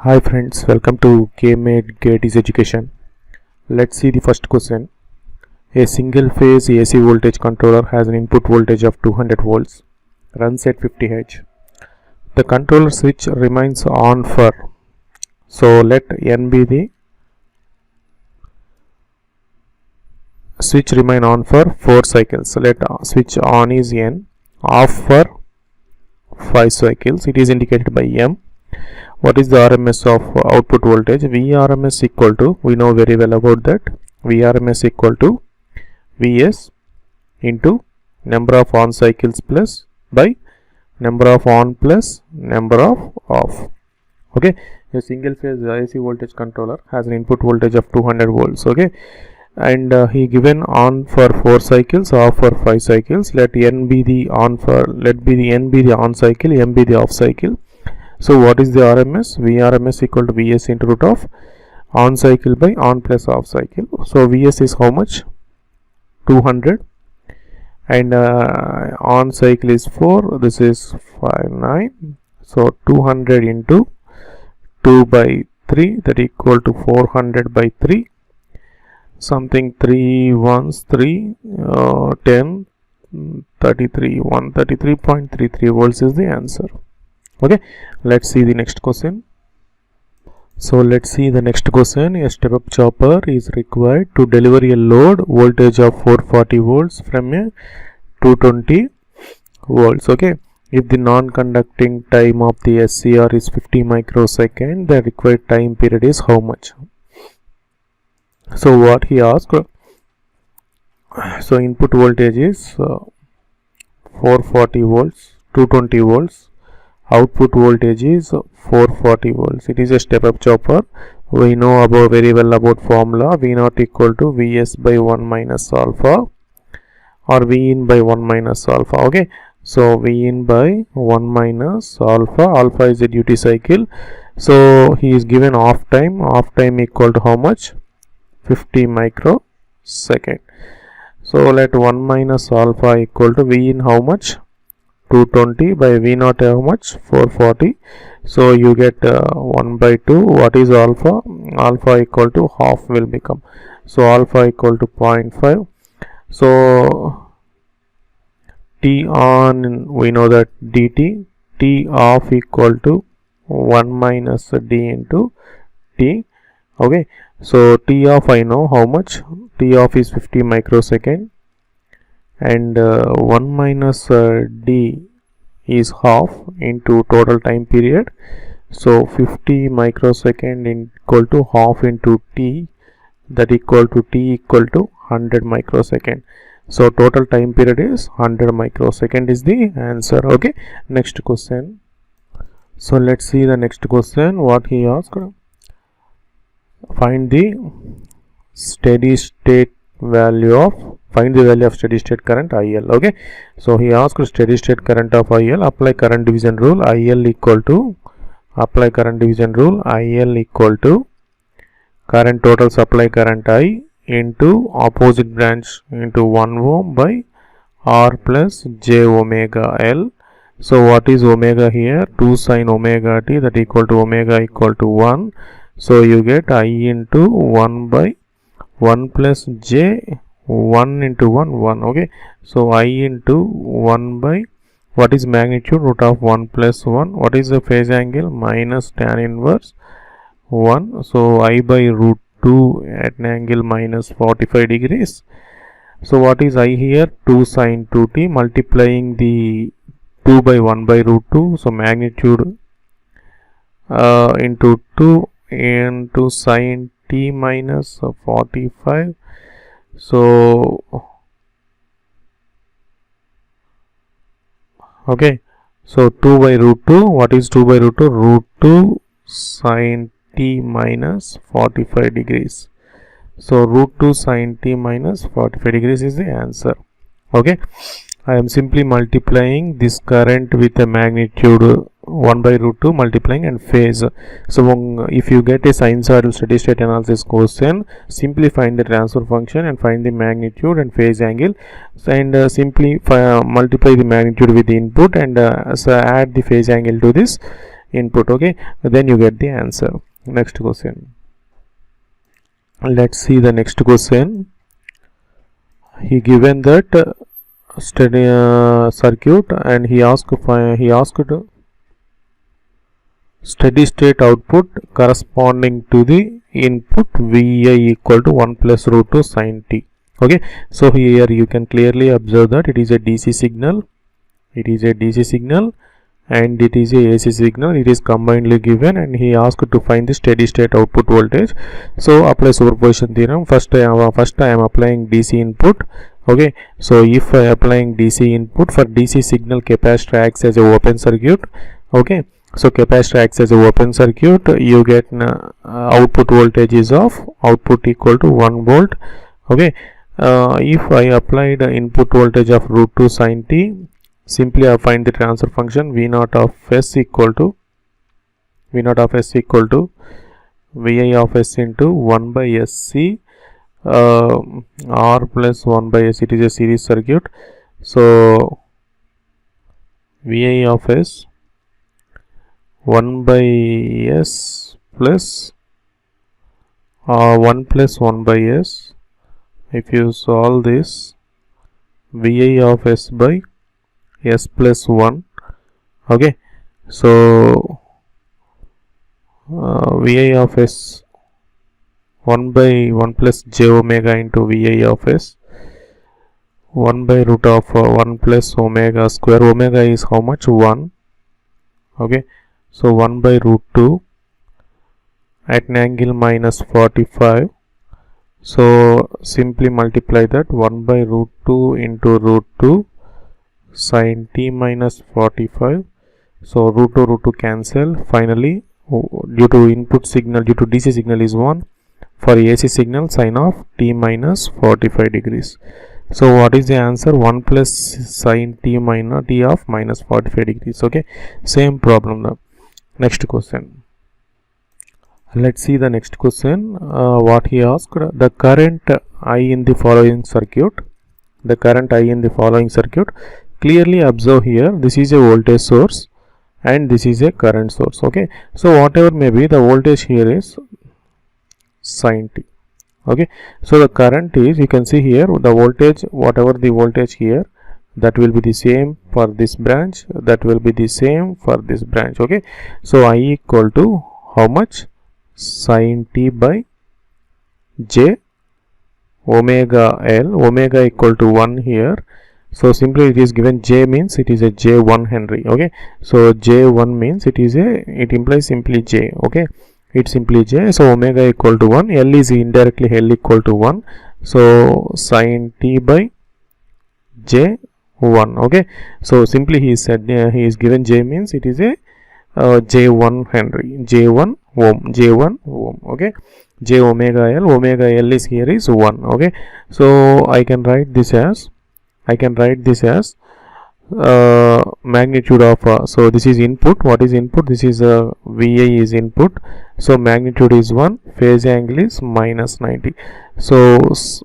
Hi friends, welcome to KMAD GATES Education. Let's see the first question. A single phase AC voltage controller has an input voltage of 200 volts, runs at 50 Hz. The controller switch remains on for, so let N be the switch remain on for 4 cycles. So let switch on is N, off for 5 cycles. It is indicated by M. What is the RMS of output voltage? Vrms equal to, we know very well about that, Vrms equal to Vs into number of on cycles plus by number of on plus number of off. Okay, a single phase AC voltage controller has an input voltage of 200 volts. Okay, and he given on for 4 cycles, off for 5 cycles. Let N be the on for, let be the N be the on cycle, M be the off cycle. So what is the RMS? Vrms equal to Vs into root of on cycle by on plus off cycle. So Vs is how much? 200, and on cycle is 4. This is 9. So 200 into 2 by 3, that equal to 400 by 3. Something 3 ones 3, 10, 33, 133.33 volts is the answer. Okay, let's see the next question. So let's see the next question. A step up chopper is required to deliver a load voltage of 440 volts from a 220 volts. Okay, if the non-conducting time of the SCR is 50 microsecond, the required time period is how much? So what he asked, so input voltage is 440 volts, 220 volts. Output voltage is 440 volts. It is a step up chopper. We know about very well about formula V0 equal to Vs by 1 minus alpha, or V in by 1 minus alpha. Okay, so V in by 1 minus alpha. Alpha is the duty cycle. So he is given off time. Off time equal to how much? 50 microsecond. So let 1 minus alpha equal to V in how much? 220 by V0 how much? 440. So you get 1 by 2. What is alpha? Alpha equal to half will become. So alpha equal to 0.5. So T on, we know that dt. T off equal to 1 minus d into T. Okay, so T off I know how much? T off is 50 microsecond, and 1 minus d is half into total time period. So 50 microsecond equal to half into t, that equal to t equal to 100 microsecond. So total time period is 100 microsecond is the answer. Okay, next question. So let's see the next question. What he asked, find the steady state value of, find the value of steady state current IL. Okay, so he asked steady state current of IL. Apply current division rule. IL equal to, apply current division rule. IL equal to current total supply current I into opposite branch into 1 ohm by R plus j omega L. So what is omega here? 2 sin omega t, that equal to omega equal to 1. So you get I into 1 by 1 plus j, 1 into 1, 1. Okay, so I into 1 by, what is magnitude? Root of 1 plus 1. What is the phase angle? Minus tan inverse 1. So I by root 2 at an angle minus 45 degrees. So what is I here? 2 sin 2t, multiplying the 2 by 1 by root 2. So magnitude into 2 into sin t minus 45. So okay, so 2 by root 2. What is 2 by root 2? Root 2 sin t minus 45 degrees. So root 2 sin t minus 45 degrees is the answer. Okay, I am simply multiplying this current with a magnitude 1 by root 2, multiplying and phase. So if you get a sinusoidal steady state analysis question, simply find the transfer function and find the magnitude and phase angle, and simply multiply the magnitude with the input, and so add the phase angle to this input. Okay, then you get the answer. Next question. Let's see the next question. He given that steady circuit, and he asked steady state output corresponding to the input Vi equal to 1 plus root 2 sin t. Okay, so here you can clearly observe that it is a DC signal, and it is a AC signal. It is combinedly given, and he asked to find the steady state output voltage. So apply superposition theorem. First I am applying DC input. Okay, so if I applying DC input, for DC signal, capacitor acts as a open circuit. Okay, so capacitor acts as a open circuit. You get output voltage is of output equal to 1 volt. Okay, if I apply the input voltage of root 2 sin t, simply I find the transfer function V naught of S equal to Vi of S into 1 by SC R plus 1 by S. It is a series circuit, so Vi of S 1 by S plus 1 plus 1 by S. If you solve this, Vi of S by S plus 1. Okay, so Vi of S 1 by 1 plus j omega into Vi of S 1 by root of 1 plus omega square. Omega is how much? 1. Okay, so 1 by root 2 at an angle minus 45. So simply multiply that 1 by root 2 into root 2 sin t minus 45. So root 2 cancel. Finally, due to input signal, due to DC signal is 1, for AC signal sin of t minus 45 degrees. So what is the answer? 1 plus sin t minus t of minus 45 degrees. Okay, same problem now. Next question. Let's see the next question. What he asked: the current I in the following circuit. Clearly observe here, this is a voltage source and this is a current source. Okay, so whatever may be the voltage here is sin t. Okay, so the current is, you can see here, the voltage, whatever the voltage here, that will be the same for this branch, that will be the same for this branch. Okay, so I equal to how much? Sin t by j omega L, omega equal to 1 here. So simply it is given j means it is a j1 Henry. Okay, so j1 means it implies simply j. Okay, it's simply j. So omega equal to 1, L is indirectly L equal to 1. So sin t by j 1. Okay, so simply he said he is given j means it is a j1 Henry, j1 ohm. Okay, j omega L is here is 1. Okay, so I can write this as magnitude of so this is input. What is input? This is VI is input, so magnitude is 1, phase angle is minus 90. So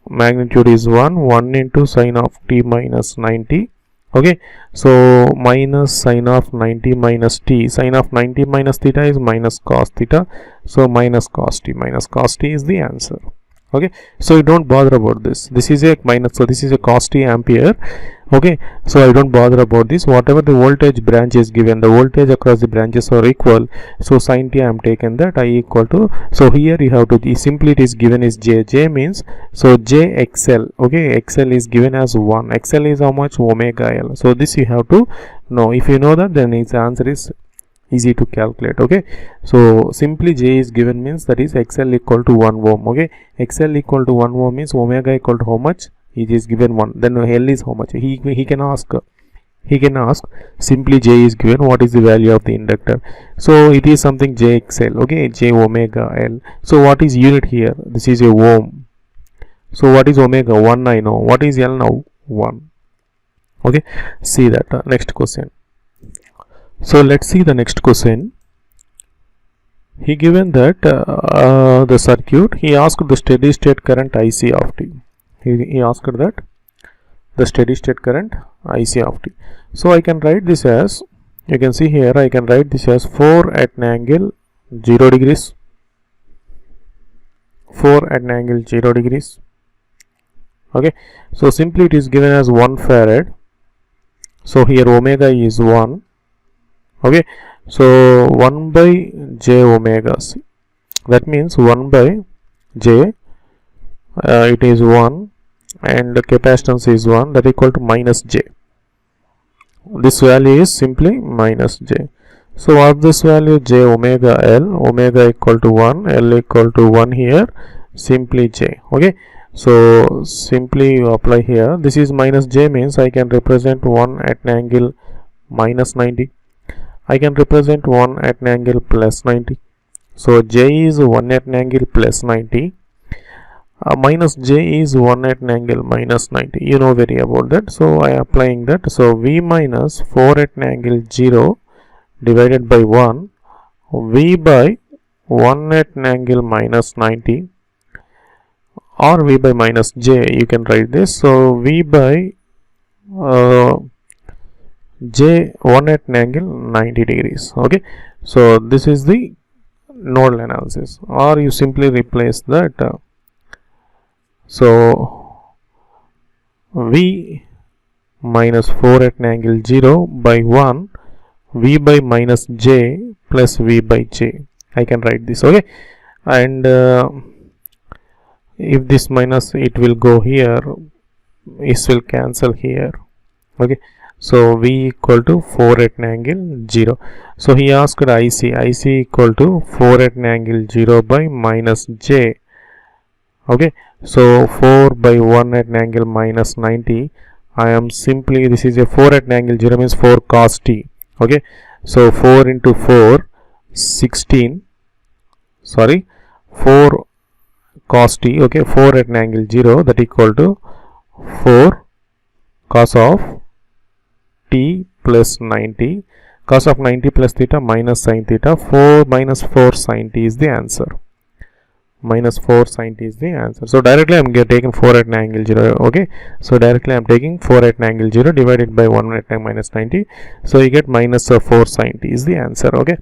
magnitude is 1 into sin of t minus 90. Okay, so minus sin of 90 minus t, sin of 90 minus theta is minus cos theta, so minus cos t is the answer. Okay, so you don't bother about this. This is a minus, so this is a cos t ampere. Okay, so I don't bother about this. Whatever the voltage branch is given, the voltage across the branches are equal, so sin t I am taken that I equal to, so here you have to simply, it is given is j means, so j xl. Okay, xl is given as 1, xl is how much? Omega L. So this you have to know. If you know that, then its answer is easy to calculate. Okay, so simply j is given means that is xl equal to 1 ohm. Okay, xl equal to 1 ohm means omega equal to how much? It is given 1. Then L is how much? He can ask simply j is given, what is the value of the inductor? So it is something jxl. Okay, j omega L. So what is unit here? This is a ohm. So what is omega? 1 I know. What is L now? 1. Okay, see that. Next question. So let's see the next question. He given that the circuit, he asked the steady state current IC of t. He asked that the steady state current IC of t. So I can write this as you can see here I can write this as 4 at an angle 0 degrees, 4 at an angle 0 degrees. Okay, so simply it is given as 1 farad. So here omega is 1. Okay, so 1 by j omega c, that means 1 by j, it is 1 and the capacitance is 1, that equal to minus j. This value is simply minus j. So of this value j omega L, omega equal to 1, L equal to 1 here, simply j. Okay, so simply you apply here. This is minus j means I can represent 1 at an angle minus 90. I can represent 1 at an angle plus 90. So j is 1 at an angle plus 90. Minus j is 1 at an angle minus 90. You know very about that. So I am applying that. So v minus 4 at an angle 0 divided by 1, v by 1 at an angle minus 90, or v by minus j, you can write this. So v by j 1 at an angle 90 degrees. Okay, so this is the nodal analysis, or you simply replace that. So v minus 4 at an angle 0 by 1, v by minus j plus v by j, I can write this. Okay, and if this minus, it will go here, it will cancel here. Okay, so v equal to 4 at an angle 0. So he asked IC equal to 4 at an angle 0 by minus j. Okay, so 4 by 1 at an angle minus 90, I am simply, this is a 4 at an angle 0 means 4 cos t. Okay, so 4 into 4, 16, sorry, 4 cos t. Okay, 4 at an angle 0, that equal to 4 cos of t plus 90, cos of 90 plus theta minus sin theta, 4 minus 4 sin t is the answer. Minus 4 sin t is the answer. So directly I am taking 4 at an angle 0. Okay, so directly I am taking 4 at an angle 0 divided by 1 at minus 90. So you get minus 4 sin t is the answer. Okay,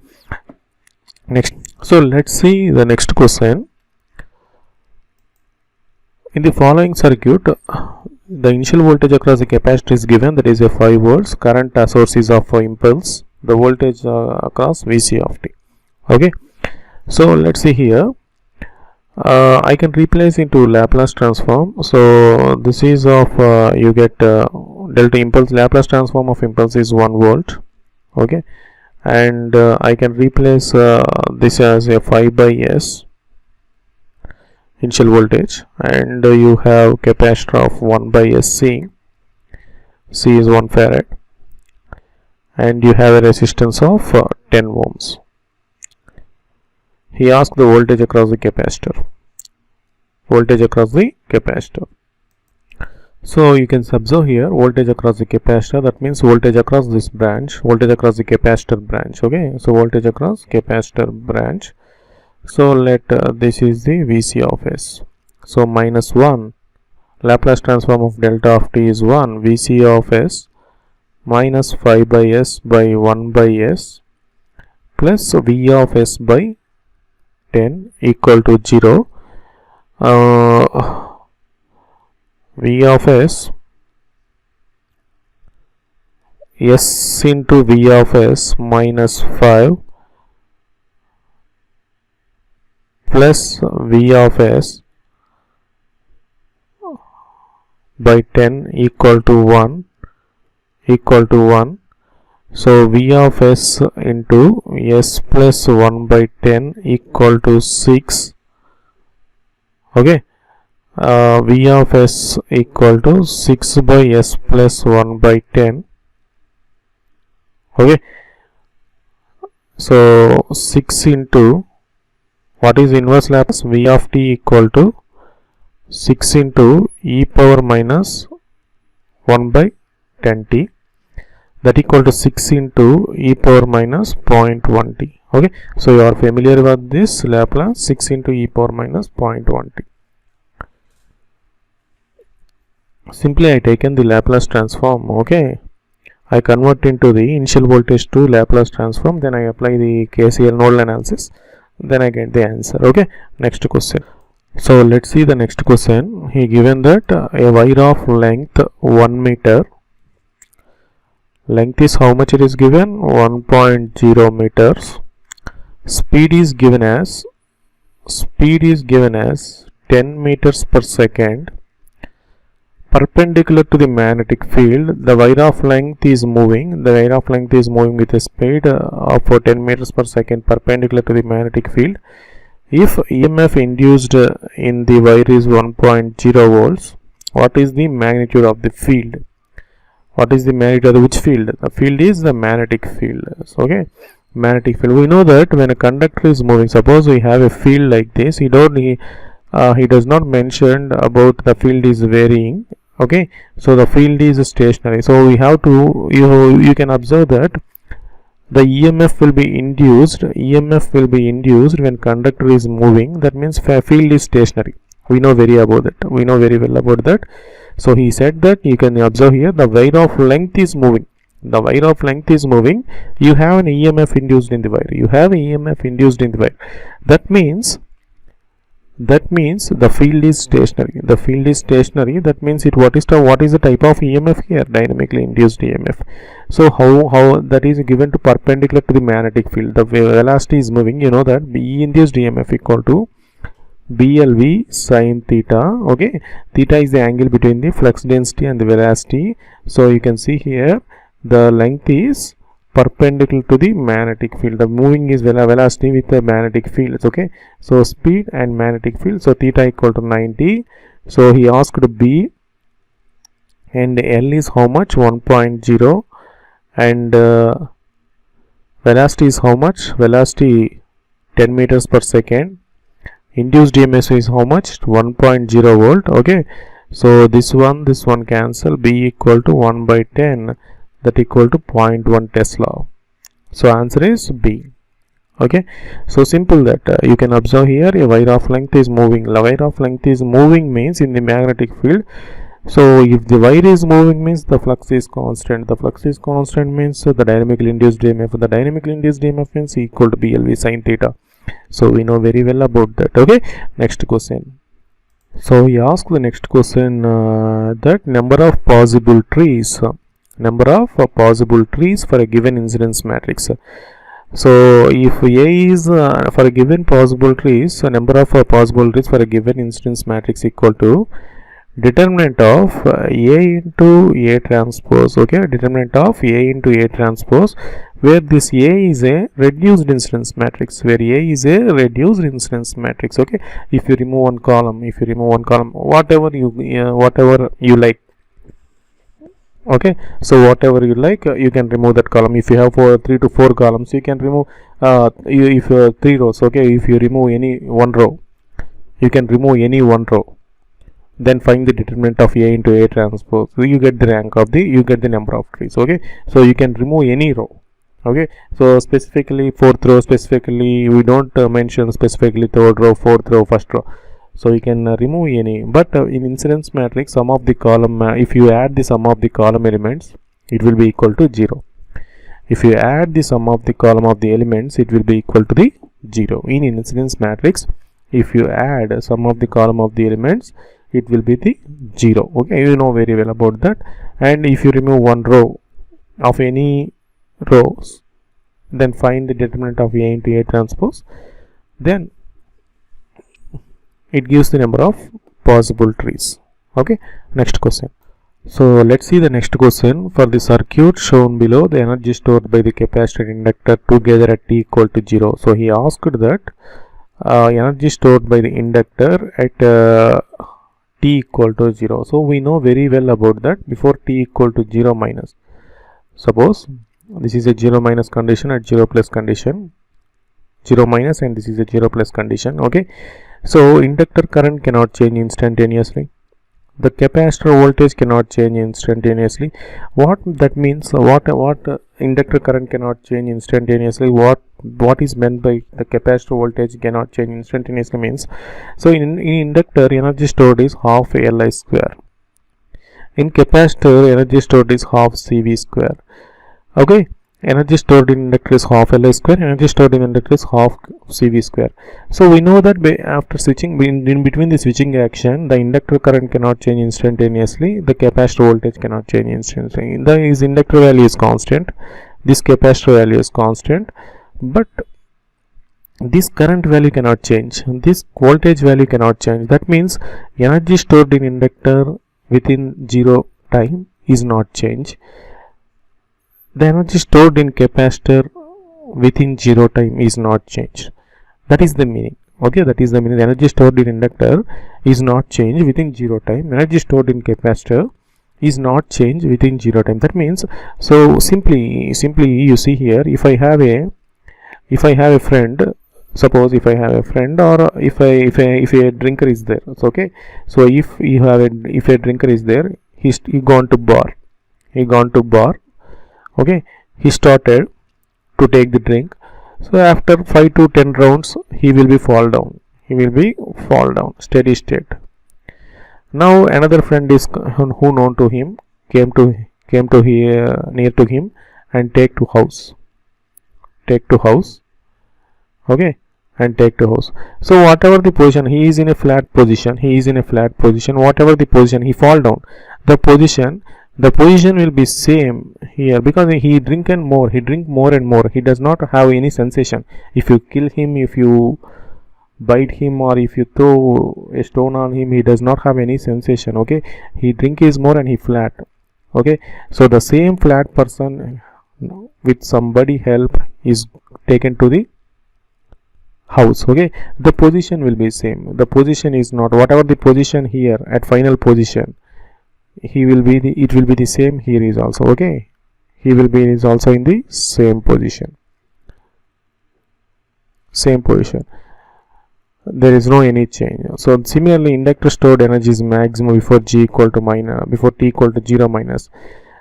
next. So let's see the next question. In the following circuit, the initial voltage across the capacitor is given, that is a 5 volts. Current source is of impulse. The voltage across Vc of t. Okay, so let's see here. I can replace into Laplace transform. So this is of you get delta impulse. Laplace transform of impulse is 1 volt. Okay, and I can replace this as a 5 by s initial voltage, and you have capacitor of 1 by sc. C is 1 farad, and you have a resistance of 10 ohms. He asked the voltage across the capacitor. Voltage across the capacitor. So you can observe here voltage across the capacitor. That means voltage across this branch, voltage across the capacitor branch. Okay, so voltage across capacitor branch. So let this is the Vc of s. So minus 1, Laplace transform of delta of t is 1, Vc of s minus 5 by s by 1 by s plus V of s by 10 equal to 0. V of s into V of s minus 5 plus V of s by 10 equal to 1 equal to 1. So V of s into s plus 1 by 10 equal to 6. Okay, V of s equal to 6 by s plus 1 by 10. Okay, so 6 into, what is inverse Laplace? V of t equal to 6 into e power minus 1 by 10t, that equal to 6 into e power minus 0.1 t. Okay, so you are familiar with this Laplace, 6 into e power minus 0.1 t. Simply I taken the Laplace transform. Okay, I convert into the initial voltage to Laplace transform, then I apply the KCL nodal analysis, then I get the answer. Okay, next question. So let's see the next question. He given that a wire of length 1 meter, length is how much it is given, 1.0 meters, speed is given as 10 meters per second, perpendicular to the magnetic field. The wire of length is moving with a speed of 10 meters per second perpendicular to the magnetic field. If EMF induced in the wire is 1.0 volts, what is the magnitude of the field? What is the magnitude of which field? The field is the magnetic field. So, okay, magnetic field. We know that when a conductor is moving, suppose we have a field like this, he does not mention about the field is varying. Okay, so the field is stationary. So we have to, you can observe that the EMF will be induced when conductor is moving. That means field is stationary. We know very well about that. So he said that you can observe here the wire of length is moving. You have an EMF induced in the wire. That means the field is stationary. That means what is the type of EMF here? Dynamically induced EMF. So how that is given to perpendicular to the magnetic field. The velocity is moving. You know that E induced EMF equal to BLV sin theta. Okay, theta is the angle between the flux density and the velocity. So you can see here the length is perpendicular to the magnetic field. The moving is velocity with the magnetic field. Okay, so speed and magnetic field. So theta equal to 90. So he asked B, and L is how much? 1.0, and velocity is how much? Velocity 10 meters per second. Induced EMF is how much? 1.0 volt. Okay, so this one cancel. B equal to 1 by 10, that equal to 0.1 Tesla. So answer is B. Okay, so simple that you can observe here a wire of length is moving. Means in the magnetic field. So if the wire is moving means the flux is constant. Means the dynamically induced EMF. The dynamically induced EMF means equal to BLV sin theta. So we know very well about that. Okay, next question. So he asked the next question that number of possible trees for a given incidence matrix. So if A is for a given possible trees, number of possible trees for a given incidence matrix equal to determinant of A into A transpose. Okay, determinant of A into A transpose, where this A is a reduced incidence matrix. Okay, if you remove one column, whatever you like. Okay, so whatever you like, you can remove that column. If you have 3 to 4 columns, you can remove if 3 rows. Okay, if you remove any one row, you can remove any one row, then find the determinant of A into A transpose. So you get the number of trees. Okay, so you can remove any row. Okay, so specifically 4th row, specifically we don't mention specifically 3rd row, 4th row, 1st row. So you can remove any, but in incidence matrix, sum of the column, if you add the sum of the column elements, it will be equal to 0. If you add the sum of the column of the elements, it will be equal to the 0. In incidence matrix, if you add sum of the column of the elements, it will be the 0. Okay, you know very well about that. And if you remove one row of any rows, then find the determinant of A into A transpose, then it gives the number of possible trees. Okay, next question. So let's see the next question. For the circuit shown below, the energy stored by the capacitor and inductor together at t equal to 0. So he asked that energy stored by the inductor at t equal to 0. So we know very well about that. Before t equal to 0 minus, suppose this is a 0 minus condition, at 0 plus condition, 0 minus, and this is a 0 plus condition. Okay, so inductor current cannot change instantaneously. The capacitor voltage cannot change instantaneously. What that means? What inductor current cannot change instantaneously? What is meant by the capacitor voltage cannot change instantaneously means? So in inductor, energy stored is half Li square. In capacitor, energy stored is half CV square. Okay, energy stored in inductor is half Li square, energy stored in inductor is half Cv square. So we know that after switching, in between the switching action, the inductor current cannot change instantaneously, the capacitor voltage cannot change instantaneously. This inductor value is constant, this capacitor value is constant, but this current value cannot change, this voltage value cannot change. That means energy stored in inductor within 0 time is not changed. The energy stored in capacitor within 0 time is not changed. That is the meaning. Okay, that is the meaning. The energy stored in inductor is not changed within 0 time. Energy stored in capacitor is not changed within 0 time. That means, so simply you see here, if I have a friend, suppose if I have a friend, or if a drinker is there, it's okay. So if a drinker is there, he gone to bar, okay, he started to take the drink. So after 5 to 10 rounds he will be fall down, steady state. Now another friend is who known to him came to near to him and take to house, okay, and take to house. So whatever the position, he is in a flat position, whatever the position he fall down, the position will be same here, because he drink more and more, he does not have any sensation. If you kill him, if you bite him, or if you throw a stone on him, he does not have any sensation. Okay, he drink is more and he flat. Okay, so the same flat person with somebody help is taken to the house. Okay, the position will be same, the position is not, whatever the position here at final position, it will be the same here is also. Okay, he will be is also in the same position, there is no any change. So similarly, inductor stored energy is maximum before t equal to 0 minus,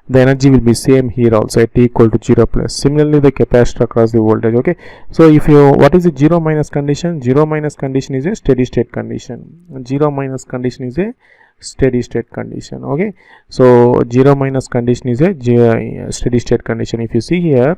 the energy will be same here also at t equal to 0 plus. Similarly, the capacitor across the voltage. Okay, so if you, what is the 0 minus condition? 0 minus condition is a steady state condition. 0 minus condition is a steady state condition. Okay, so 0 minus condition is a steady state condition. If you see here,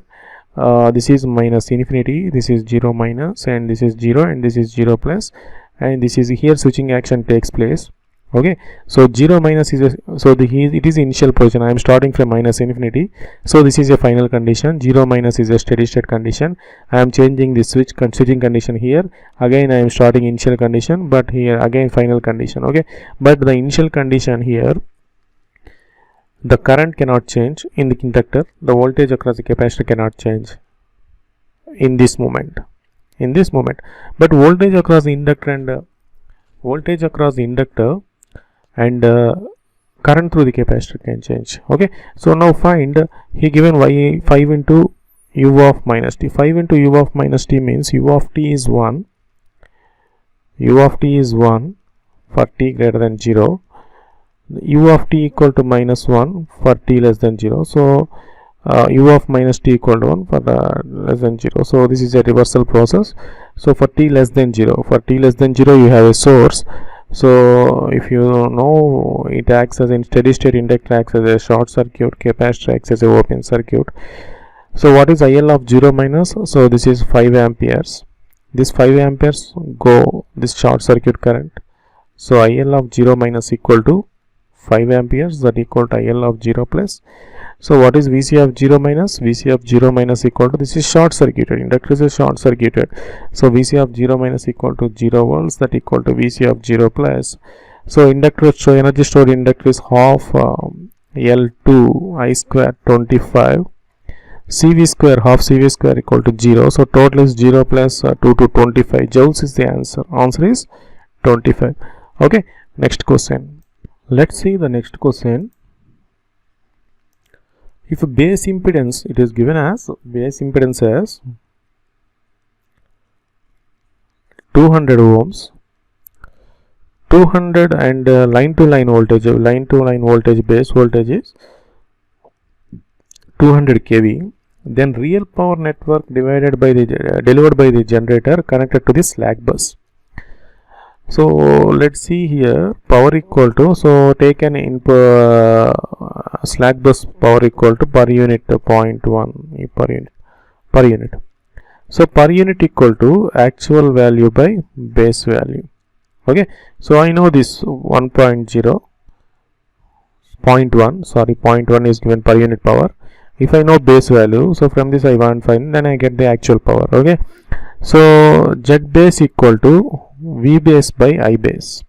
this is minus infinity, this is 0 minus, and this is 0, and this is 0 plus, and this is here switching action takes place. Okay, so 0 minus is it is initial position. I am starting from minus infinity, so this is a final condition. 0 minus is a steady state condition. I am changing the switching condition here. Again I am starting initial condition, but here again final condition. Okay, but the initial condition here, the current cannot change in the inductor, the voltage across the capacitor cannot change in this moment, but voltage across the inductor and current through the capacitor can change. Okay, so now find, he given y 5 into u of minus t. 5 into u of minus t means u of t is 1 for t greater than 0, u of t equal to minus 1 for t less than 0. So u of minus t equal to 1 for the less than 0. So this is a reversal process. So for t less than 0, you have a source. So if you know, it acts as in steady state, inductor acts as a short circuit, capacitor acts as a open circuit. So what is IL of 0 minus? So this is 5 amperes. This 5 amperes go this short circuit current. So IL of 0 minus equal to 5 amperes, that equal to IL of 0 plus. So what is VC of 0 minus? VC of 0 minus equal to, this is short circuited, inductor is short circuited. So VC of 0 minus equal to 0 volts, that equal to VC of 0 plus. So inductor, so energy stored in inductor is half L2 I square 25 CV square, half CV square equal to 0. So total is 0 plus 2 to 25 joules is the answer. Answer is 25. Okay, next question. Let's see the next question. If a base impedance, it is given as base impedance as 200 ohms, 200, and line to line voltage base voltage is 200 kV. Then real power network delivered by the generator connected to the slack bus. So let's see here, power equal to, so take an input slack bus power equal to per unit 0.1 per unit. So per unit equal to actual value by base value. Okay, so I know this 1.0 0.1, sorry, 0.1 is given per unit power. If I know base value, so from this I want find, then I get the actual power. Okay, so Z base equal to V base by I base.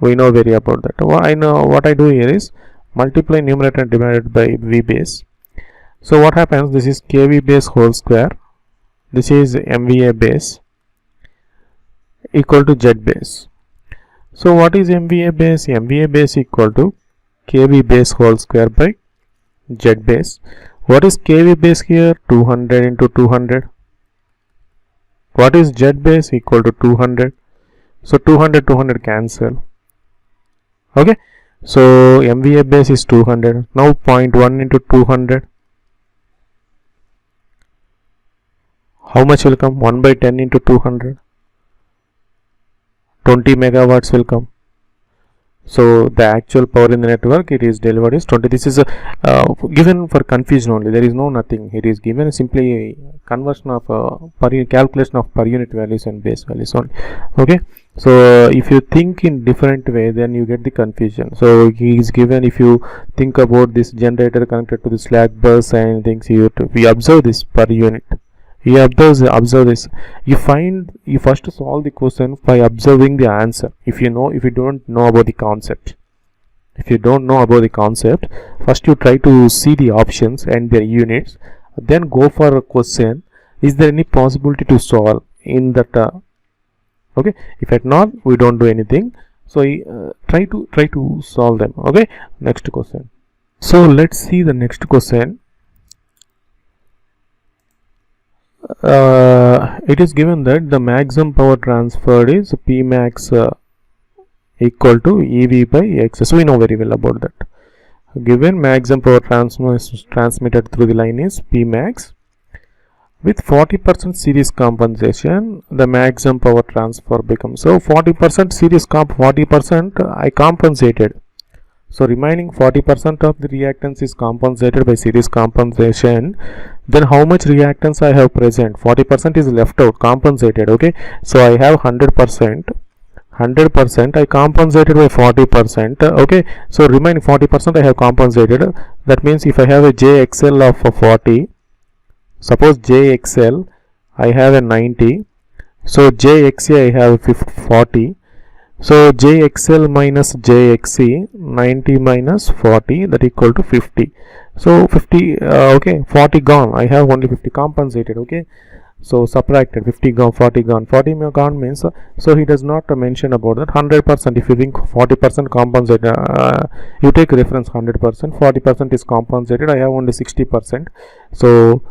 We know very about that. What I do here is multiply numerator divided by V base. So what happens, this is kV base whole square, this is MVA base equal to Z base. So what is MVA base? MVA base equal to kV base whole square by Z base. What is kV base here? 200 into 200. What is Z base? Equal to 200. So 200 cancel. Okay, so MVA base is 200. Now 0.1 into 200. How much will come? 1 by 10 into 200. 20 megawatts will come. So the actual power in the network it is delivered is 20. This is given for confusion only. There is no nothing. It is given simply conversion of calculation of per unit values and base values only. Okay. So if you think in different way, then you get the confusion. So he is given, if you think about this generator connected to the slack bus and things, we observe this per unit. You observe this. You first solve the question by observing the answer. If you don't know about the concept, first you try to see the options and their units, then go for a question. Is there any possibility to solve in that? Okay. If at not, we don't do anything. So try to solve them. Okay. Next question. So let's see the next question. It is given that the maximum power transferred is P max equal to EV by X. So we know very well about that. Given maximum power transmitted through the line is P max. With 40% series compensation, the maximum power transfer becomes, so 40% series 40% I compensated. So remaining 40% of the reactance is compensated by series compensation. Then how much reactance I have present? 40% is left out, compensated. Okay, so I have 100%. I compensated by 40%. Okay, so remaining 40% I have compensated. That means if I have a JXL of 40, suppose JXL I have a 90, so JXA I have 40. So JXL minus JXC, 90 minus 40, that equal to 50. So 50, okay, 40 gone. I have only 50 compensated. Okay, so subtracted, 50 gone, 40 gone. 40 gone means, so he does not mention about that. 100%, if you think 40% compensated, you take reference 100%, 40% is compensated. I have only 60%. So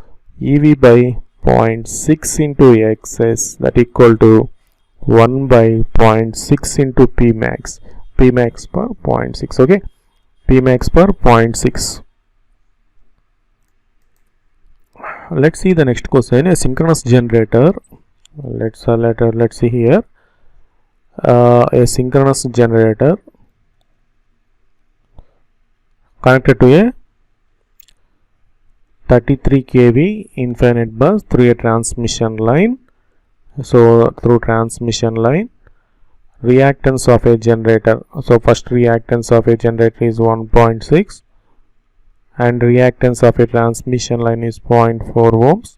EV by 0.6 into XS, that equal to 1 by 0.6 into P max per 0.6. Okay, P max per 0.6. Let's see the next question. A synchronous generator, let's see here, a synchronous generator connected to a 33 kV infinite bus through a transmission line. So through transmission line, reactance of a generator, so first reactance of a generator is 1.6 and reactance of a transmission line is 0.4 ohms.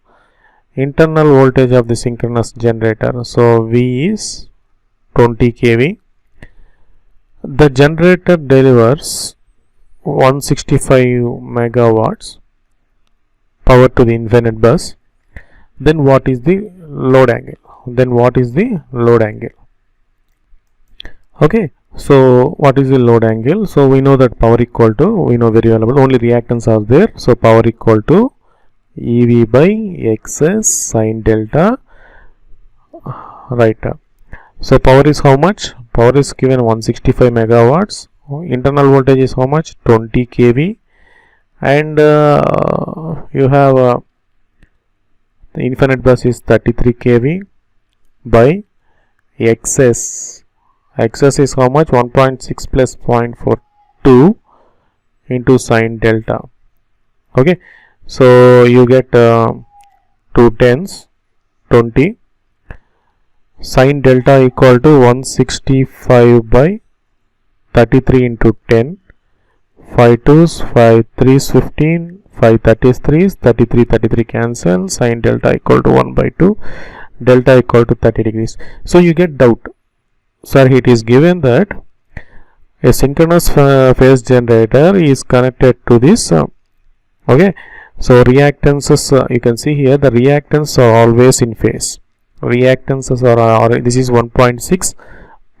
Internal voltage of the synchronous generator, so V is 20 kV. The generator delivers 165 megawatts power to the infinite bus. Then what is the load angle? Okay, so what is the load angle? So we know that power equal to, we know very well about, only reactance are there. So power equal to EV by XS sin delta. Right. So power is how much? Power is given 165 megawatts. Internal voltage is how much? 20 kV. And you have the infinite bus is 33 kV by XS Xs is how much? 1.6 plus 0.42 into sine delta. Okay, so you get 2 tens 20. Sine delta equal to 165 by 33 into 10. 5 2s, 5 3s 15, 5 33s, 33 cancel, sine delta equal to 1 by 2, delta equal to 30 degrees. So you get doubt, sir, it is given that a synchronous phase generator is connected to this. Okay, so reactances, you can see here the reactants are always in phase. Reactances are this is 1.6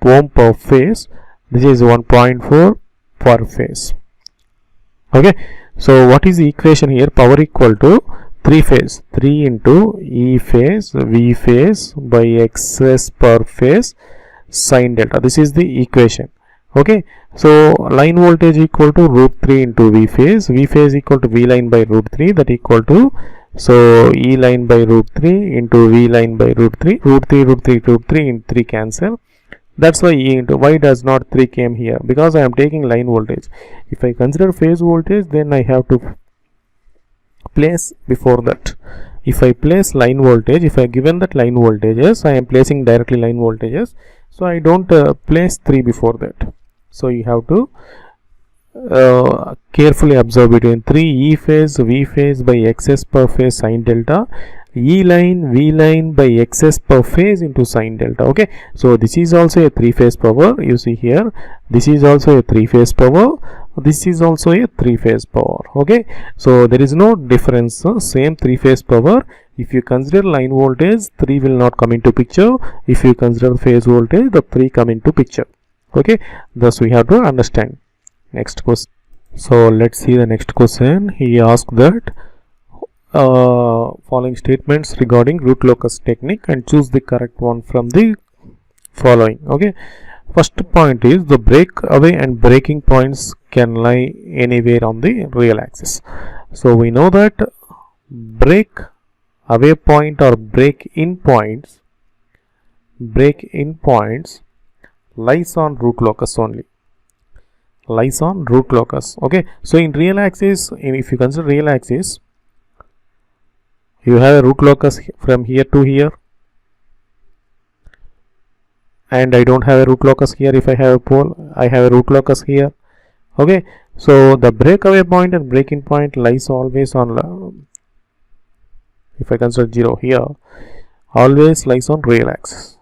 ohm per phase, this is 1.4 per phase. Okay, so what is the equation here? Power equal to 3 phase, 3 into E phase V phase by Xs per phase sine delta. This is the equation. Okay, so line voltage equal to root 3 into V phase equal to V line by root 3, that equal to, so E line by root 3 into V line by root 3, root 3 in 3 cancel. That's why E into, why does not 3 came here? Because I am taking line voltage. If I consider phase voltage, then I have to place before that. If I place line voltage, if I given that line voltages, I am placing directly line voltages, so I don't place 3 before that. So you have to carefully observe between 3 E phase V phase by Xs per phase sine delta, E line V line by Xs per phase into sine delta. Okay, so this is also a 3 phase power. You see here, this is also a 3 phase power, this is also a 3 phase power. Okay, so there is no difference, same 3 phase power. If you consider line voltage, 3 will not come into picture. If you consider phase voltage, the 3 come into picture. Okay, thus we have to understand. Next question. So let's see the next question. He asked that following statements regarding root locus technique and choose the correct one from the following. Okay, first point is the breakaway and breaking points can lie anywhere on the real axis. So we know that break away point or break in points lies on root locus only, lies on root locus. Okay, so in real axis, if you consider real axis, you have a root locus from here to here, and I don't have a root locus here. If I have a pole, I have a root locus here. Okay, so the breakaway point and break-in point lies always on, if I consider 0 here, always lies on real axis,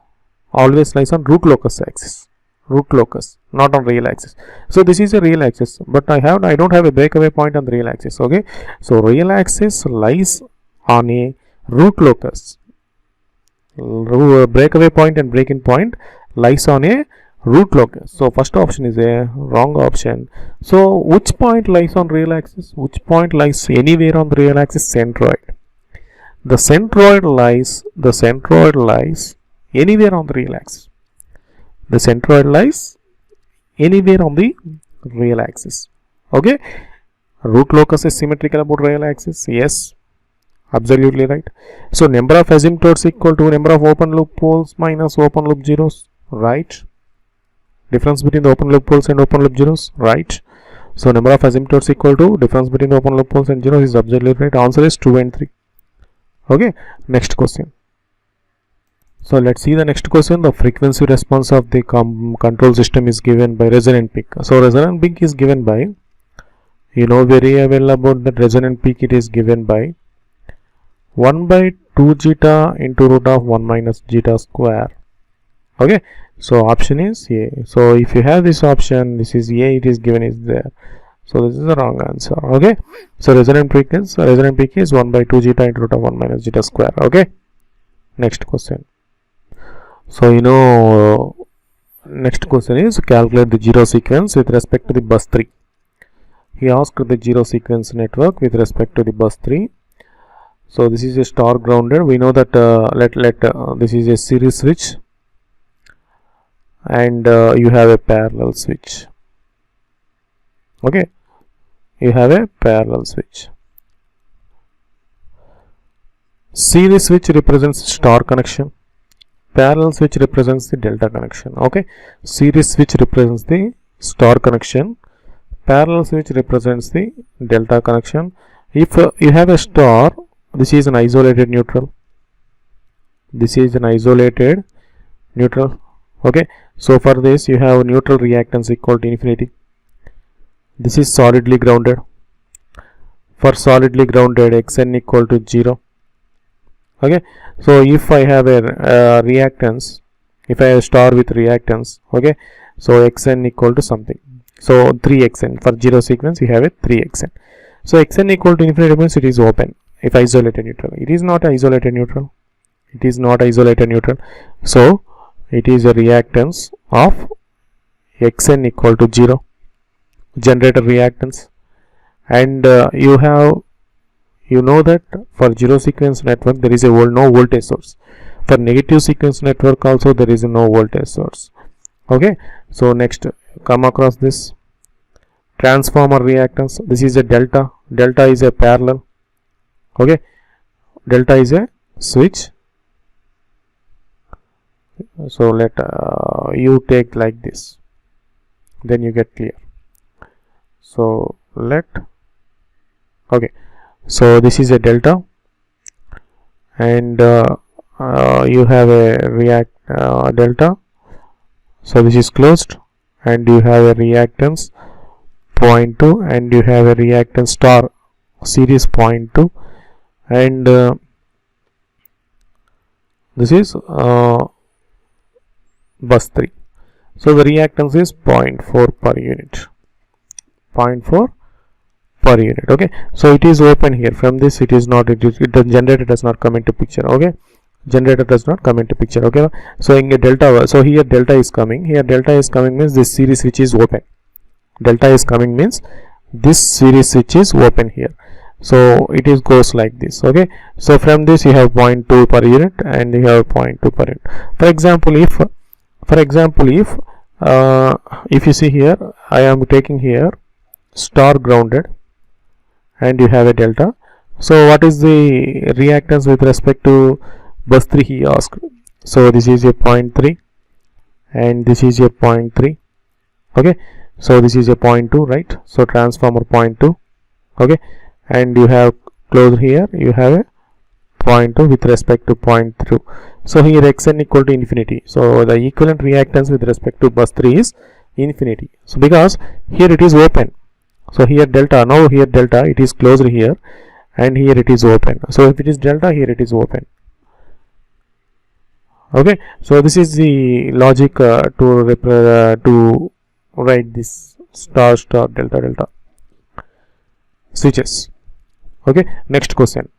always lies on root locus axis, root locus, not on real axis. So this is a real axis, but I don't have a breakaway point on the real axis. Okay, so real axis lies on a root locus, breakaway point and break-in point lies on a root locus. So first option is a wrong option. So which point lies on real axis? Which point lies anywhere on the real axis? Centroid. The centroid lies anywhere on the real axis. The centroid lies anywhere on the real axis. Okay, root locus is symmetrical about real axis. Yes, absolutely right. So number of asymptotes equal to number of open loop poles minus open loop zeros. Right. Difference between the open loop poles and open loop zeros. Right. So number of asymptotes equal to difference between the open loop poles and zeros is absolutely right. Answer is 2 and 3. Okay. Next question. So let's see the next question. The frequency response of the control system is given by resonant peak. So resonant peak is given by, you know very well about that resonant peak. It is given by 1 by 2 zeta into root of 1 minus zeta square. Okay, so option is A. So if you have this option, this is A, it is given is there. So this is the wrong answer. Okay, so resonant peak is 1 by 2 zeta into root of 1 minus zeta square. Okay, next question. So you know, next question is calculate the zero sequence with respect to the bus 3. He asked the zero sequence network with respect to the bus 3. So this is a star grounded. We know that this is a series switch, and you have a parallel switch. Okay, you have a parallel switch. Series switch represents star connection, parallel switch represents the delta connection. Okay, series switch represents the star connection, parallel switch represents the delta connection. If you have a star, this is an isolated neutral, this is an isolated neutral. Okay, so for this you have neutral reactance equal to infinity. This is solidly grounded. For solidly grounded, xn equal to 0. Okay, so if I have a reactance, if I have a star with reactance, okay, so xn equal to something, so 3xn. For 0 sequence you have a 3xn. So xn equal to infinity means it is open if isolated neutral. It is not isolated neutral, it is not isolated neutral, so it is a reactance of xn equal to 0, generator reactance. And you know that for 0 sequence network there is a no voltage source. For negative sequence network also there is no voltage source. Okay, so next come across this transformer reactance. This is a delta. Delta is a parallel. Okay, delta is a switch. So let you take like this, then you get clear. So let, okay, so this is a delta, and you have a delta, so this is closed, and you have a reactance 0.2, and you have a reactance star series 0.2, and this is bus 3. So the reactance is 0.4 per unit, 0.4 per unit. Okay, so it is open here. From this it is not, the generator does not come into picture. Okay, generator does not come into picture. Okay, so in a delta, so here delta is coming, here delta is coming means this series switch is open. Delta is coming means this series switch is open here, so it is goes like this. Okay, so from this you have 0.2 per unit and you have 0.2 per unit. For example, if you see here, I am taking here star grounded and you have a delta. So what is the reactance with respect to bus 3 he asked. So this is a 0.3 and this is a 0.3. okay, so this is a 0.2, right? So transformer 0.2. okay, and you have closed here, you have a 0.2 with respect to 0.3. so here xn equal to infinity, so the equivalent reactance with respect to bus 3 is infinity. So because here it is open, so here delta, now here delta, it is closed here and here it is open. So if it is delta, here it is open. Okay, so this is the logic to write this star star delta delta switches. Okay, next question.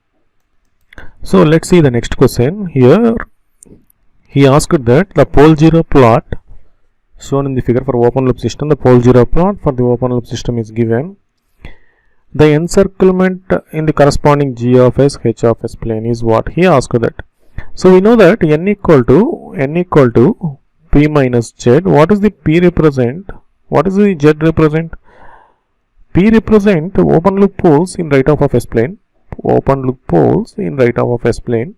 So let's see the next question. Here he asked that the pole 0 plot shown in the figure for open loop system, the pole 0 plot for the open loop system is given. The encirclement in the corresponding g of s h of s plane is what? He asked that. So we know that n equal to p minus z. What is the p represent? What is the z represent? P represent open loop poles in right half of s plane. Open loop poles in right half of s plane.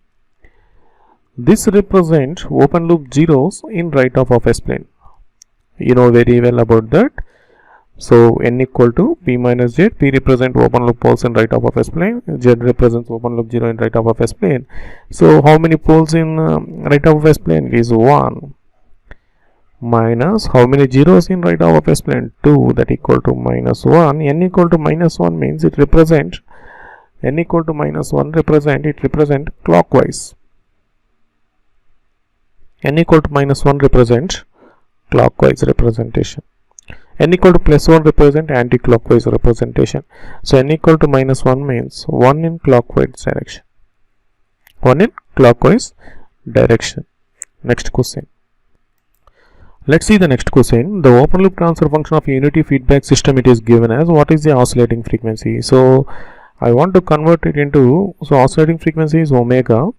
This represents open loop zeros in right half of s plane. You know very well about that. So n equal to p minus z. P represent open loop poles in right half of s plane. Z represents open loop 0 in right half of s plane. So how many poles in right half of s plane? It is 1 minus how many zeros in right half of s plane? 2, that equal to minus 1. N equal to minus 1 means it represents, n equal to minus 1 represent clockwise. N equal to minus 1 represents clockwise representation. N equal to plus 1 represent anti-clockwise representation. So n equal to minus 1 means 1 in clockwise direction. 1 in clockwise direction. Next question. Let's see the next question. The open loop transfer function of a unity feedback system, it is given as what is the oscillating frequency. So I want to convert it into, so oscillating frequency is omega.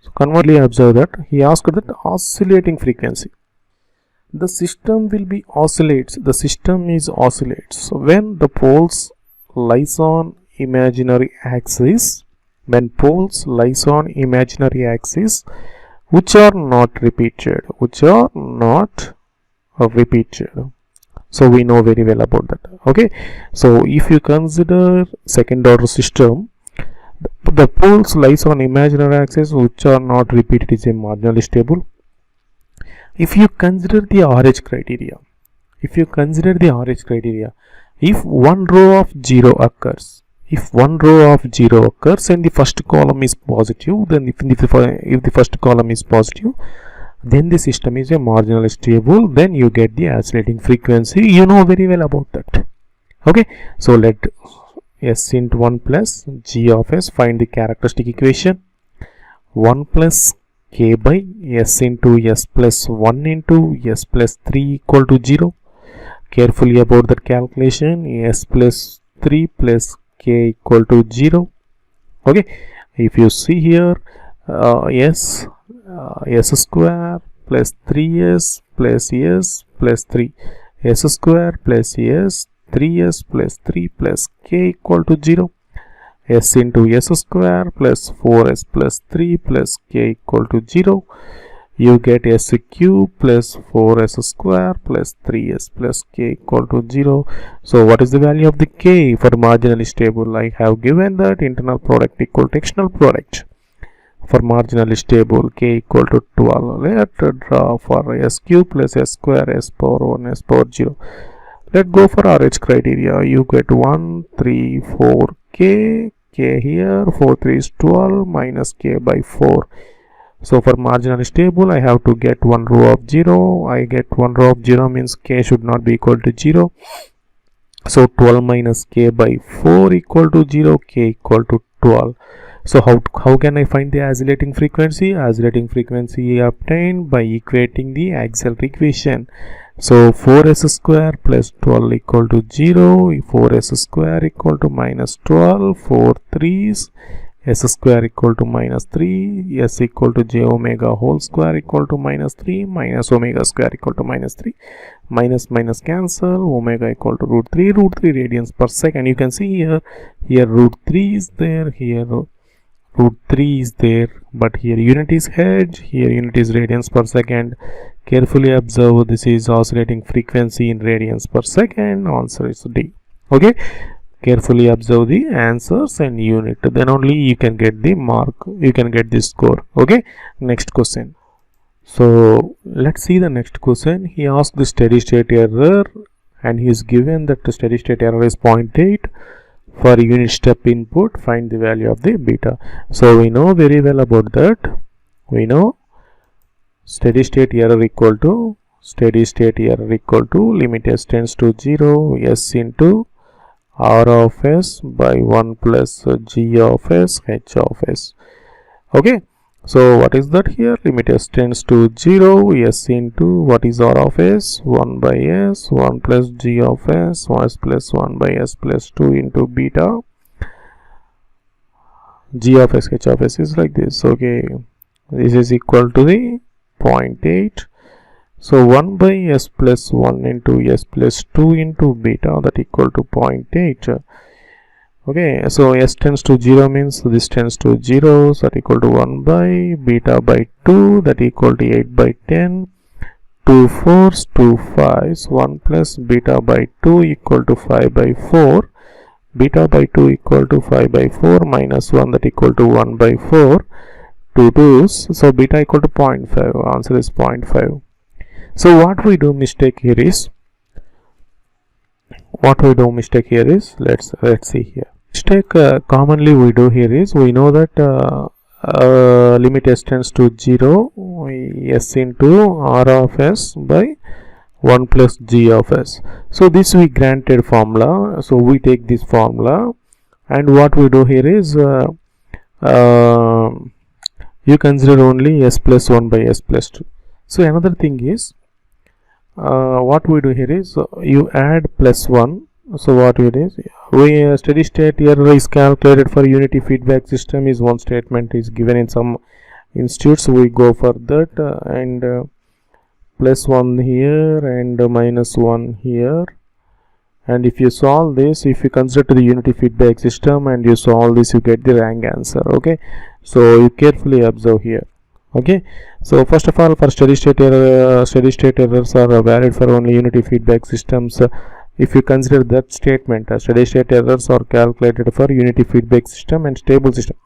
So convertly observe that he asked that oscillating frequency. The system will be oscillates. The system is oscillates when the poles lies on imaginary axis. When poles lies on imaginary axis which are not repeated, so we know very well about that. Okay, so if you consider second order system, the poles lies on imaginary axis which are not repeated is a marginally stable. If you consider the RH criteria, if one row of 0 occurs, and the first column is positive, then if the first column is positive, then the system is a marginally stable, then you get the oscillating frequency. You know very well about that. Okay, so let S into 1 plus G of S, find the characteristic equation. 1 plus K by S into S plus 1 into S plus 3 equal to 0. Carefully about that calculation. S plus 3 plus K equal to 0. Okay, if you see here, S square plus 3S plus S plus 3, S square plus S, 3S plus 3 plus K equal to 0. S into S square plus 4S plus 3 plus K equal to 0. You get S cube plus 4S square plus 3S plus K equal to 0. So what is the value of the K for marginally stable? I have given that internal product equal to external product. For marginally stable, K equal to 12. Let's draw for S cube plus S square, S power 1, S power 0. Let's go for RH criteria. You get 1, 3, 4, K here, 4, 3 is 12 minus K by 4. So for marginally stable, I have to get one row of 0. I get one row of 0 means K should not be equal to 0. So 12 minus K by 4 equal to 0, K equal to 12. So how can I find the oscillating frequency? Oscillating frequency obtained by equating the axial equation. So 4S square plus 12 equal to 0, 4S square equal to minus 12, 4 3's, S square equal to minus 3, S equal to J omega whole square equal to minus 3, minus omega square equal to minus 3, minus cancel, omega equal to root 3 radians per second. You can see here root 3 is there, here root 3 is there, but here unit is hertz, here unit is radians per second. Carefully observe, this is oscillating frequency in radians per second. Answer is D. Okay, carefully observe the answers and unit, then only you can get the mark, you can get the score. Okay, next question. So let's see the next question. He asked the steady state error and he is given that the steady state error is 0.8. For unit step input, find the value of the beta. So we know very well about that. We know steady state error equal to limit S tends to 0, S into R of S by 1 plus G of S, H of S. Okay, so what is that here? Limit S tends to 0, S into what is R of S? 1 by S, 1 plus G of S, 1 plus 1 by S plus 2 into beta. G of S, H of S is like this. Okay, this is equal to the 0.8. So 1 by S plus 1 into S plus 2 into beta, that equal to 0.8. Okay, so S tends to 0 means this tends to 0, so that equal to 1 by beta by 2, that equal to 8 by 10. 2 4's, 2 5's, 1 plus beta by 2 equal to 5 by 4. Beta by 2 equal to 5 by 4 minus 1, that equal to 1 by 4. 2 2's, so beta equal to 0.5. Answer is 0.5. So what we do mistake here is, let's see here. Mistake commonly we do here is, we know that limit S tends to 0, S into R of S by 1 plus G of S. So this we granted formula, so we take this formula, and what we do here is you consider only S plus 1 by S plus 2. So another thing is, what we do here is you add plus 1. So what it is, we steady state error is calculated for unity feedback system is one statement is given in some institutes. We go for that and plus 1 here and minus 1 here, and if you solve this, if you consider the unity feedback system and you solve this, you get the rank answer. Okay, so you carefully observe here. Okay, so first of all, for steady state errors are valid for only unity feedback systems. If you consider that statement, steady state errors are calculated for unity feedback system and stable system.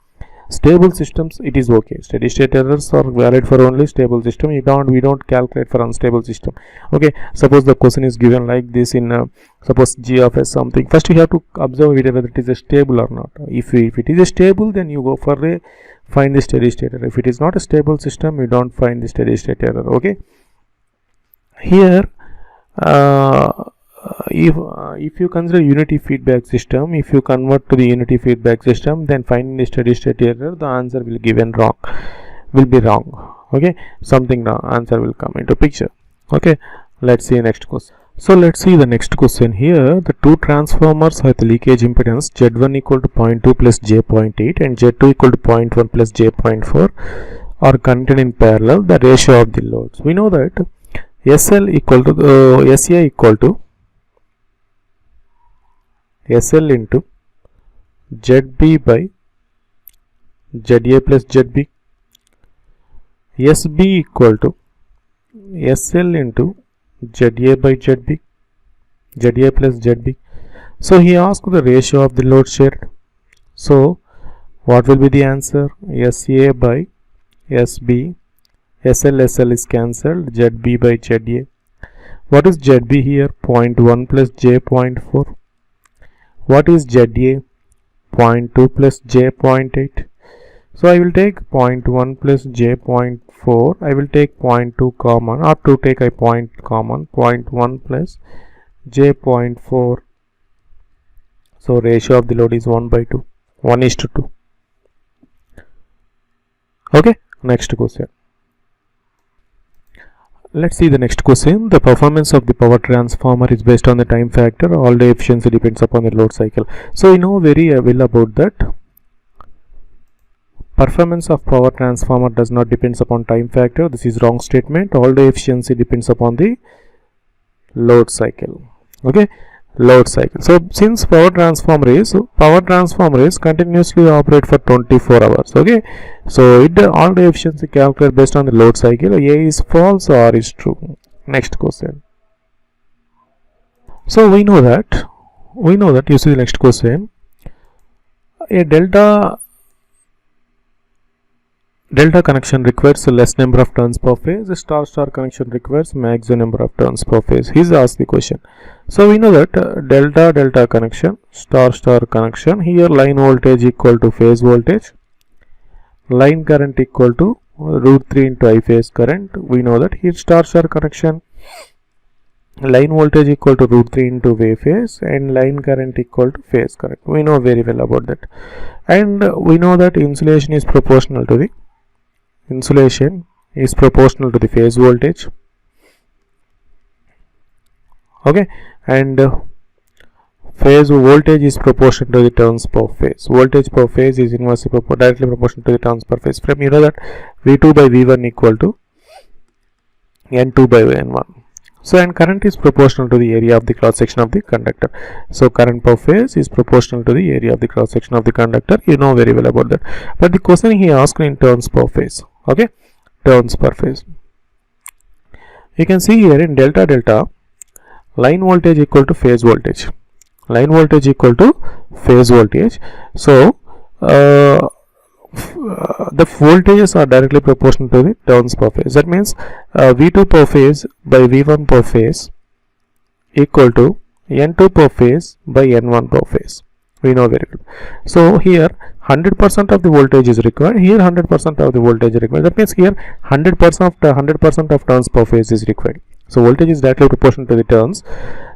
Stable systems, it is okay. Steady state errors are valid for only stable system. We don't calculate for unstable system. Okay, suppose the question is given like this in suppose g of s something. First you have to observe whether it is a stable or not. If it is a stable, then you go for a find the steady state error. If it is not a stable system, you don't find the steady state error. Okay, here if you consider unity feedback system, if you convert to the unity feedback system, then finding the steady state error, the answer will be wrong. Okay, something wrong answer will come into picture. Okay, let's see next question. So let's see the next question here. The two transformers with leakage impedance Z1 equal to 0.2 plus j.8 and Z2 equal to 0.1 plus j.4 are connected in parallel. The ratio of the loads. We know that SL equal to SA equal to SL into ZB by ZA plus ZB. SB equal to SL into ZA by ZB, ZA plus ZB. So he asked the ratio of the load shared. So what will be the answer? SA by SB, SL is cancelled, ZB by ZA. What is ZB here? 0.1 plus j.4. What is ZA? 0.2 plus j.8. So I will take 0.1 plus j.4. I will take 0.2 common, or to take a point common, 0.1 plus j.4. So ratio of the load is 1/2, 1:2. Okay, next question. Let's see the next question. The performance of the power transformer is based on the time factor. All the efficiency depends upon the load cycle. So we know very well about that. Performance of power transformer does not depends upon time factor. This is wrong statement. All the efficiency depends upon the load cycle. Okay, load cycle. So since power transformer is continuously operate for 24 hours. Okay, so all the efficiency calculated based on the load cycle. A is false or is true. Next question. So we know that you see the next question. A delta connection requires less number of turns per phase. A star connection requires maximum number of turns per phase. He's asked the question. So we know that delta connection, star connection, here line voltage equal to phase voltage, line current equal to √3 into I phase current. We know that here star connection, line voltage equal to √3 into wave phase and line current equal to phase current. We know very well about that, and we know that insulation is proportional to the phase voltage. Okay, and phase voltage is proportional to the turns per phase. Voltage per phase is inversely directly proportional to the turns per phase. From you know that V2 by V1 equal to N2 by N1. So and current is proportional to the area of the cross section of the conductor. So current per phase is proportional to the area of the cross section of the conductor. You know very well about that. But the question he asked in turns per phase. Okay, turns per phase. You can see here in delta, line voltage equal to phase voltage. Line voltage equal to phase voltage. So the voltages are directly proportional to the turns per phase. That means V2 per phase by V1 per phase equal to N2 per phase by N1 per phase. We know very well. So here 100% of the voltage is required. Here 100% of the voltage is required. That means here 100% of turns per phase is required. So voltage is directly proportional to the turns.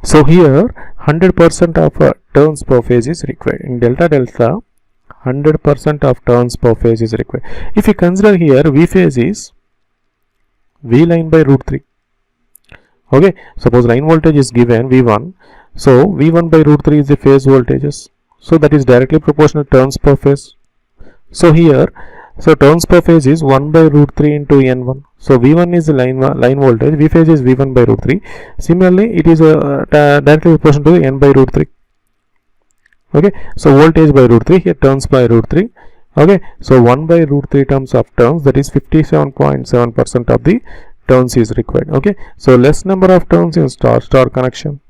So here 100% of turns per phase is required. In delta 100% of turns per phase is required. If you consider here V phase is V line by √3. Okay, suppose line voltage is given V1. So V1 by √3 is the phase voltages. So that is directly proportional to turns per phase. So here, so turns per phase is 1 by √3 into N1. So V1 is the line voltage, V phase is V1 by √3. Similarly, it is directly proportional to N by √3. Okay, so voltage by √3, here turns by √3. Okay, so 1 by root 3 terms of turns, that is 57.7% of the turns is required. Okay, so less number of turns in star star connection,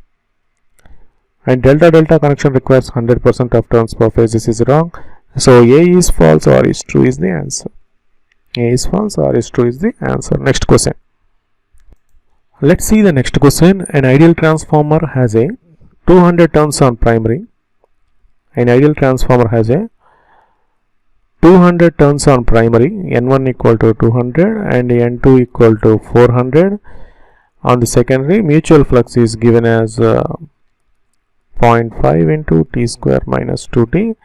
and delta delta connection requires 100% of turns per phase. This is wrong. So A is false or is true is the answer. A is false or is true is the answer. Next question. Let's see the next question. An ideal transformer has a 200 turns on primary. An ideal transformer has a 200 turns on primary, N1 equal to 200 and N2 equal to 400. On the secondary, mutual flux is given as 0.5 into T square minus 2T.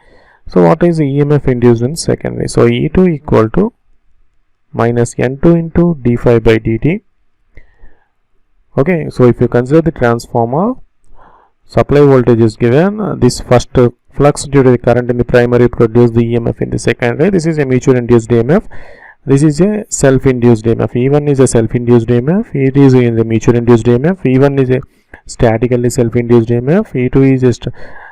So what is the EMF induced in secondary? So E2 equal to minus N2 into d5 by dt. Okay, so if you consider the transformer, supply voltage is given, this first flux due to the current in the primary produce the EMF in the secondary. This is a mutual induced EMF. This is a self-induced EMF. E1 is a self-induced EMF. E2 is a mutual induced EMF. E1 is a statically self-induced EMF. E2 is a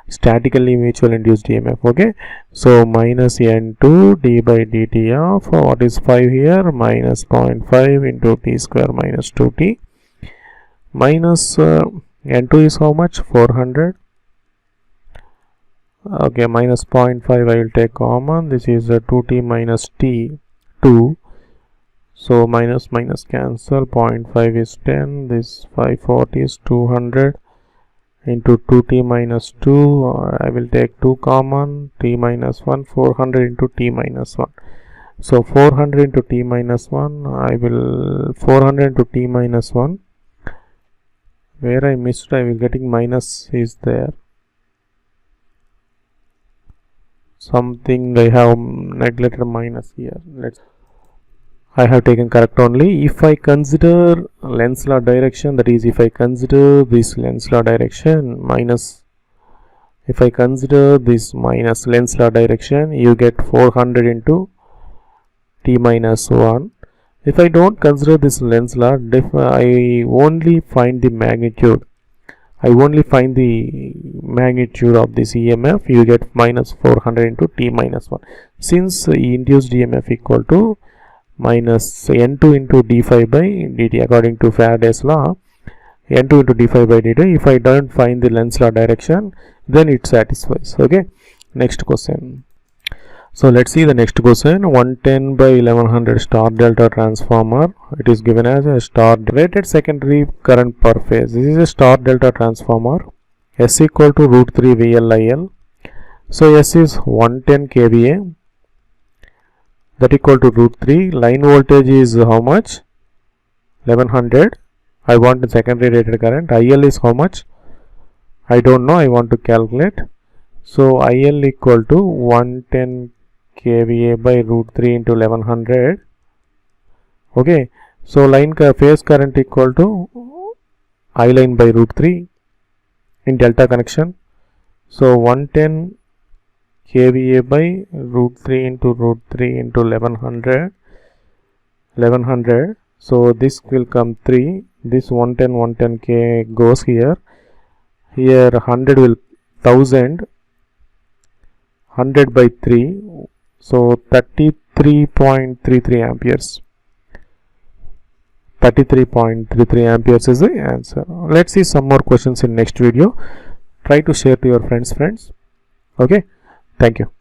statically mutual induced EMF. Okay, so minus N2 d by dt of what is 5 here, minus 0.5 into T square minus 2T, minus N2 is how much, 400. Okay, minus 0.5 I will take common. This is 2T minus T 2. So minus minus cancel. 0.5 is 10. This 540 is 200 into 2T minus 2. I will take 2 common. T minus 1. 400 into T minus 1. So 400 into T minus 1. I will 400 into T minus 1. Where I missed, I will getting minus is there. Something I have neglected minus here. I have taken correct only. If I consider Lenz law direction, that is if I consider this Lenz law direction minus, if I consider this minus Lenz law direction, you get 400 into T minus 1. If I don't consider this Lenz law, I only find the magnitude. I only find the magnitude of this EMF. You get minus 400 into T minus 1. Since induced EMF equal to minus N2 into d5 by dt according to Faraday's law, N2 into d5 by dt. If I don't find the Lenz law direction, then it satisfies. Okay, next question. So let's see the next question. 110 by 1100 star delta transformer. It is given as a star rated secondary current per phase. This is a star delta transformer. S equal to root 3 VLIL. So S is 110 kVA. That equal to root 3. Line voltage is how much? 1100. I want the secondary rated current. IL is how much? I don't know. I want to calculate. So IL equal to 110 kVA by root 3 into 1100. Okay, so line phase current equal to I line by root 3 in delta connection. So 110 kVA by root 3 into 1100. So this will come 3. This 110 K goes here. Here 100 will 1000. 100 by 3. So 33.33 amperes. 33.33 amperes is the answer. Let's see some more questions in next video. Try to share to your friends. Okay, thank you.